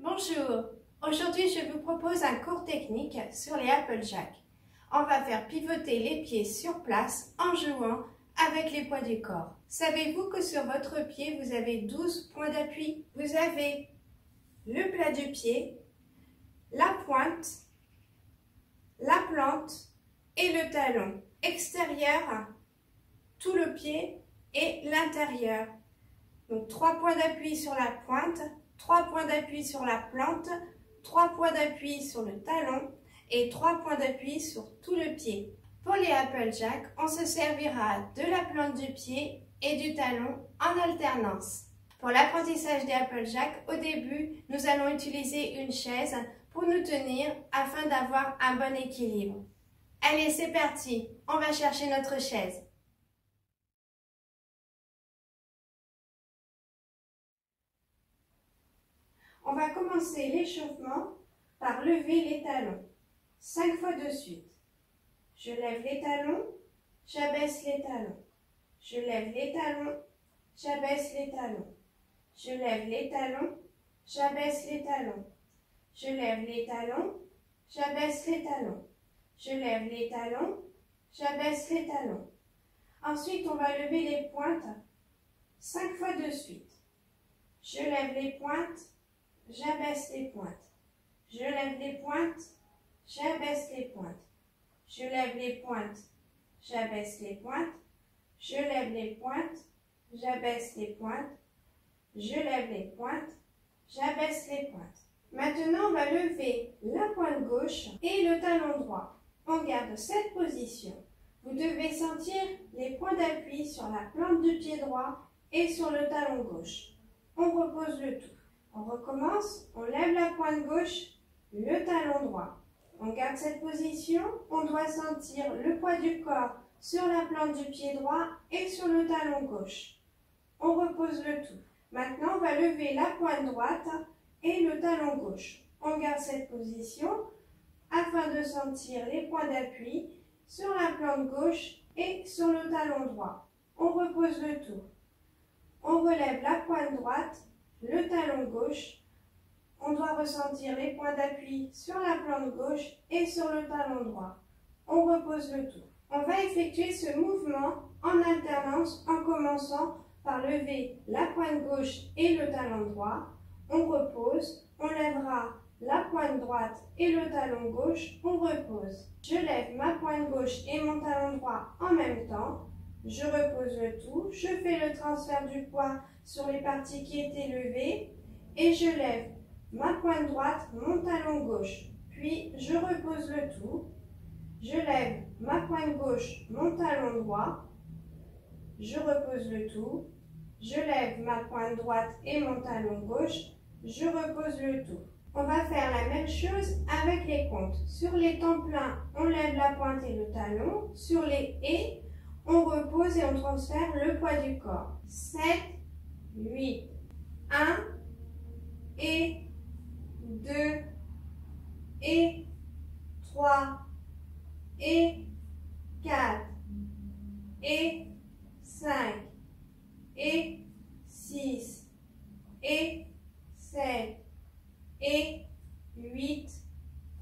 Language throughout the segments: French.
Bonjour, aujourd'hui je vous propose un cours technique sur les Applejack. On va faire pivoter les pieds sur place en jouant avec les poids du corps. Savez-vous que sur votre pied vous avez 12 points d'appui? Vous avez le plat du pied, la pointe, la plante et le talon extérieur, tout le pied et l'intérieur. Donc 3 points d'appui sur la pointe, 3 points d'appui sur la plante, 3 points d'appui sur le talon et 3 points d'appui sur tout le pied. Pour les Applejack, on se servira de la plante du pied et du talon en alternance. Pour l'apprentissage des Applejack, au début, nous allons utiliser une chaise pour nous tenir afin d'avoir un bon équilibre. Allez, c'est parti, on va chercher notre chaise. On va commencer l'échauffement par lever les talons, 5 fois de suite. Je lève les talons, j'abaisse les talons. Je lève les talons, j'abaisse les talons. Je lève les talons, j'abaisse les talons. Je lève les talons, j'abaisse les talons. Je lève les talons, j'abaisse les talons. Ensuite, on va lever les pointes 5 fois de suite. Je lève les pointes, j'abaisse les pointes. Je lève les pointes, j'abaisse les pointes. Je lève les pointes, j'abaisse les pointes. Je lève les pointes, j'abaisse les pointes. Je lève les pointes, j'abaisse les pointes. Maintenant, on va lever la pointe gauche et le talon droit. On garde cette position. Vous devez sentir les points d'appui sur la plante du pied droit et sur le talon gauche. On repose le tout. On recommence, on lève la pointe gauche, le talon droit. On garde cette position, on doit sentir le poids du corps sur la plante du pied droit et sur le talon gauche. On repose le tout. Maintenant, on va lever la pointe droite et le talon gauche. On garde cette position afin de sentir les points d'appui sur la plante gauche et sur le talon droit. On repose le tout. On relève la pointe droite, le talon gauche. On doit ressentir les points d'appui sur la plante gauche et sur le talon droit. On repose le tout. On va effectuer ce mouvement en alternance en commençant par lever la pointe gauche et le talon droit. On repose, on lèvera la pointe droite et le talon gauche, on repose. Je lève ma pointe gauche et mon talon droit en même temps. Je repose le tout, je fais le transfert du poids sur les parties qui étaient levées et je lève ma pointe droite, mon talon gauche. Puis je repose le tout. Je lève ma pointe gauche, mon talon droit. Je repose le tout. Je lève ma pointe droite et mon talon gauche. Je repose le tout. On va faire la même chose avec les comptes. Sur les temps pleins, on lève la pointe et le talon. Sur les et, on repose et on transfère le poids du corps. 7, 8, 1 et 2 et 3 et 4 et 5 et 6 et 7 et 8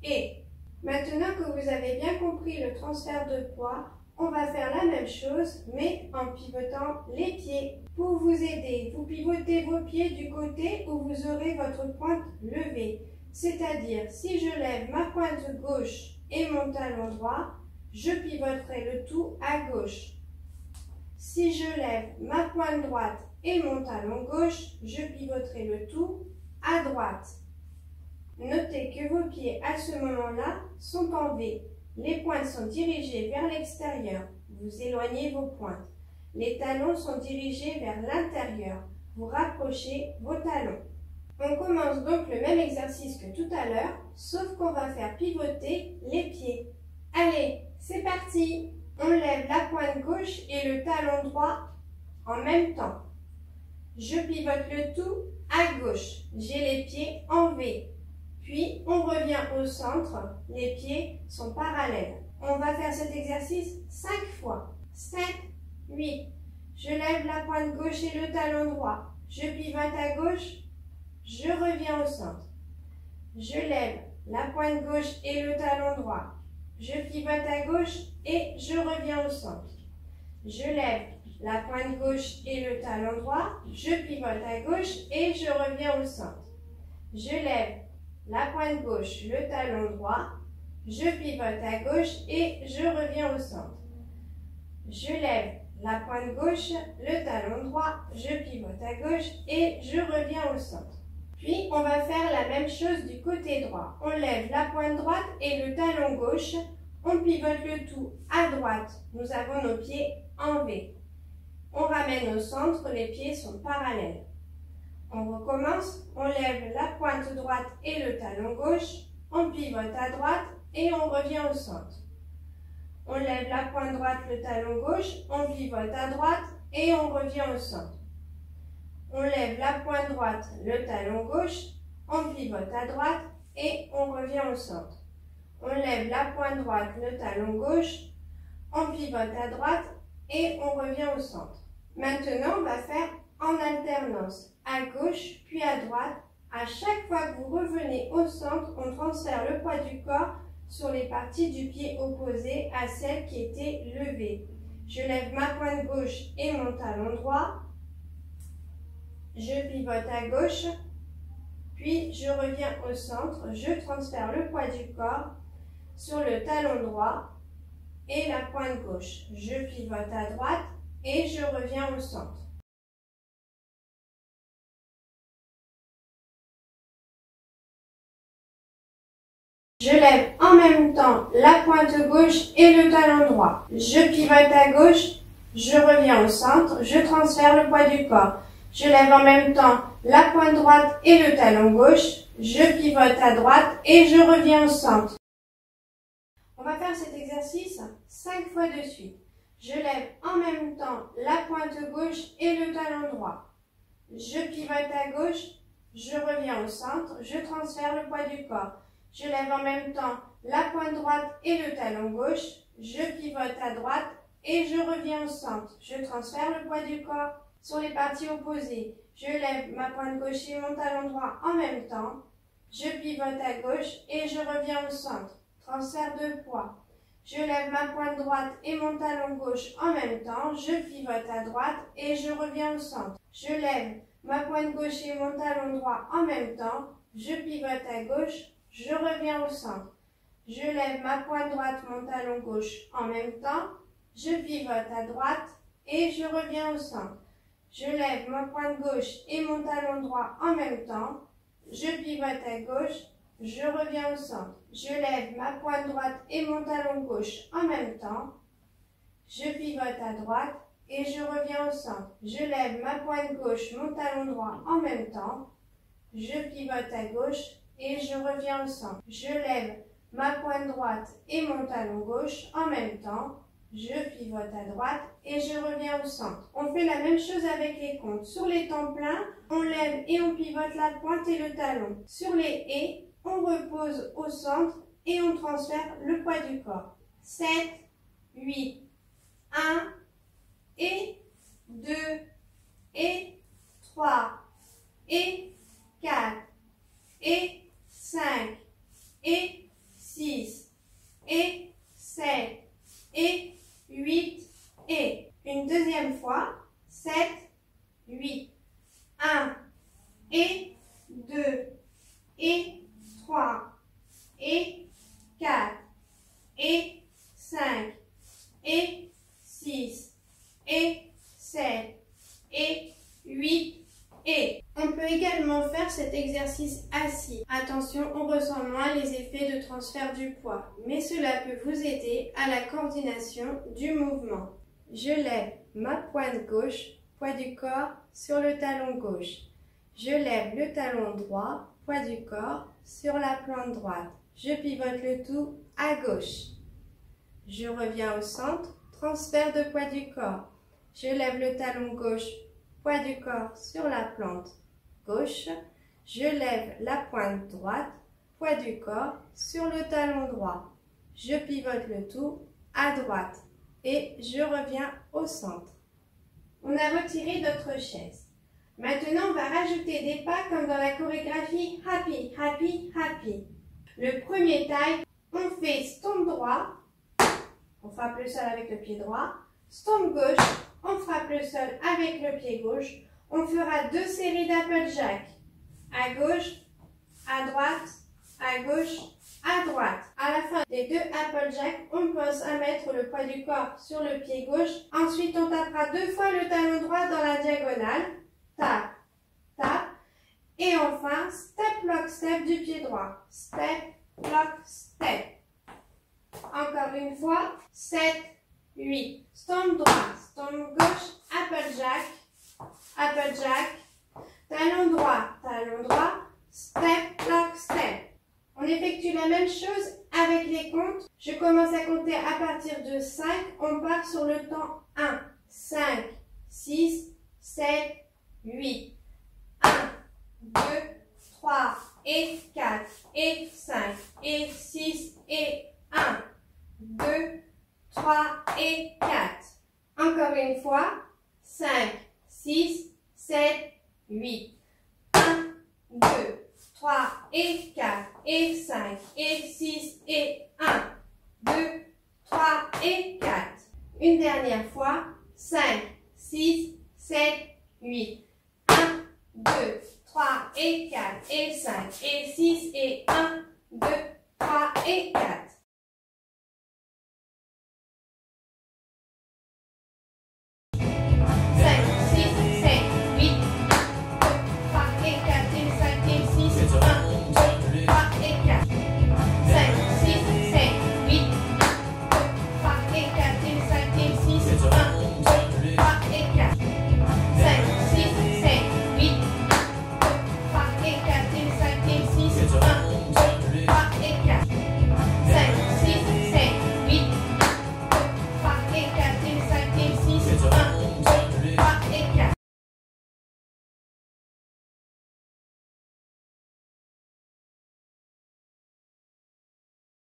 et. Maintenant que vous avez bien compris le transfert de poids, on va faire la même chose mais en pivotant les pieds. Pour vous aider, vous pivotez vos pieds du côté où vous aurez votre pointe levée. C'est-à-dire, si je lève ma pointe gauche et mon talon droit, je pivoterai le tout à gauche. Si je lève ma pointe droite et mon talon gauche, je pivoterai le tout à droite. Notez que vos pieds à ce moment-là sont en V. Les pointes sont dirigées vers l'extérieur. Vous éloignez vos pointes. Les talons sont dirigés vers l'intérieur. Vous rapprochez vos talons. On commence donc le même exercice que tout à l'heure, sauf qu'on va faire pivoter les pieds. Allez, c'est parti! On lève la pointe gauche et le talon droit en même temps. Je pivote le tout à gauche. J'ai les pieds en V. Puis, on revient au centre. Les pieds sont parallèles. On va faire cet exercice 5 fois. 7, 8. Je lève la pointe gauche et le talon droit. Je pivote à gauche. Je reviens au centre. Je lève la pointe gauche et le talon droit. Je pivote à gauche et je reviens au centre. Je lève la pointe gauche et le talon droit. Je pivote à gauche et je reviens au centre. Je lève la pointe gauche, le talon droit. Je pivote à gauche et je reviens au centre. Je lève la pointe gauche, le talon droit. Je pivote à gauche et je reviens au centre. Puis, on va faire la même chose du côté droit. On lève la pointe droite et le talon gauche. On pivote le tout à droite. Nous avons nos pieds en V. On ramène au centre, les pieds sont parallèles. On recommence. On lève la pointe droite et le talon gauche. On pivote à droite et on revient au centre. On lève la pointe droite, le talon gauche. On pivote à droite et on revient au centre. On lève la pointe droite, le talon gauche, on pivote à droite et on revient au centre. On lève la pointe droite, le talon gauche, on pivote à droite et on revient au centre. Maintenant, on va faire en alternance, à gauche puis à droite. À chaque fois que vous revenez au centre, on transfère le poids du corps sur les parties du pied opposé à celle qui était levée. Je lève ma pointe gauche et mon talon droit. Je pivote à gauche, puis je reviens au centre. Je transfère le poids du corps sur le talon droit et la pointe gauche. Je pivote à droite et je reviens au centre. Je lève en même temps la pointe gauche et le talon droit. Je pivote à gauche, je reviens au centre. Je transfère le poids du corps. Je lève en même temps la pointe droite et le talon gauche. Je pivote à droite et je reviens au centre. On va faire cet exercice 5 fois de suite. Je lève en même temps la pointe gauche et le talon droit. Je pivote à gauche, je reviens au centre. Je transfère le poids du corps. Je lève en même temps la pointe droite et le talon gauche. Je pivote à droite et je reviens au centre. Je transfère le poids du corps sur les parties opposées. Je lève ma pointe gauche et mon talon droit en même temps. Je pivote à gauche et je reviens au centre. Transfert de poids. Je lève ma pointe droite et mon talon gauche en même temps. Je pivote à droite et je reviens au centre. Je lève ma pointe gauche et mon talon droit en même temps. Je pivote à gauche. Je reviens au centre. Je lève ma pointe droite, mon talon gauche en même temps. Je pivote à droite et je reviens au centre. Je lève ma pointe gauche et mon talon droit en même temps. Je pivote à gauche, je reviens au centre. Je lève ma pointe droite et mon talon gauche en même temps. Je pivote à droite et je reviens au centre. Je lève ma pointe gauche, mon talon droit en même temps. Je pivote à gauche et je reviens au centre. Je lève ma pointe droite et mon talon gauche en même temps. Je pivote à droite et je reviens au centre. On fait la même chose avec les comptes. Sur les temps pleins, on lève et on pivote la pointe et le talon. Sur les et, on repose au centre et on transfère le poids du corps. 7, 8, 1 et 2 et 3 et 4 et 5 et 6 et 7 et 8 et une deuxième fois, 7, 8, 1 et 2 et 3 et 4 et 5 et 6 et 7 et 8 et. On peut également faire cet exercice assis. Attention, on ressent moins les effets de transfert du poids, mais cela peut vous aider à la coordination du mouvement. Je lève ma pointe gauche, poids du corps sur le talon gauche. Je lève le talon droit, poids du corps sur la plante droite. Je pivote le tout à gauche. Je reviens au centre, transfert de poids du corps. Je lève le talon gauche, poids du corps sur la plante gauche. Je lève la pointe droite, poids du corps sur le talon droit. Je pivote le tout à droite et je reviens au centre. On a retiré notre chaise. Maintenant, on va rajouter des pas comme dans la chorégraphie Happy, Happy, Happy. Le premier taille, on fait stomp droit, on frappe le sol avec le pied droit. Stomp gauche, on frappe le sol avec le pied gauche. On fera 2 séries d'Applejack. À gauche, à droite, à gauche, à droite. À la fin des 2 Applejack, on pense à mettre le poids du corps sur le pied gauche. Ensuite, on tapera 2 fois le talon droit dans la diagonale. Tap, tap. Et enfin, step, lock, step du pied droit. Step, lock, step. Encore une fois, 7, 8. Stomp droit, stomp gauche, Applejack, Applejack. Talon droit, step, lock, step. On effectue la même chose avec les comptes. Je commence à compter à partir de 5. On part sur le temps 1, 5, 6, 7, 8. 1, 2, 3 et 4 et 5 et 6 et 1, 2, 3 et 4. Encore une fois, 5, 6, 7, 8. 1, 2, 3 et 4 et 5 et 6 et 1, 2, 3 et 4. Une dernière fois, 5, 6, 7, 8. 1, 2, 3 et 4 et 5 et 6 et 1, 2, 3 et 4.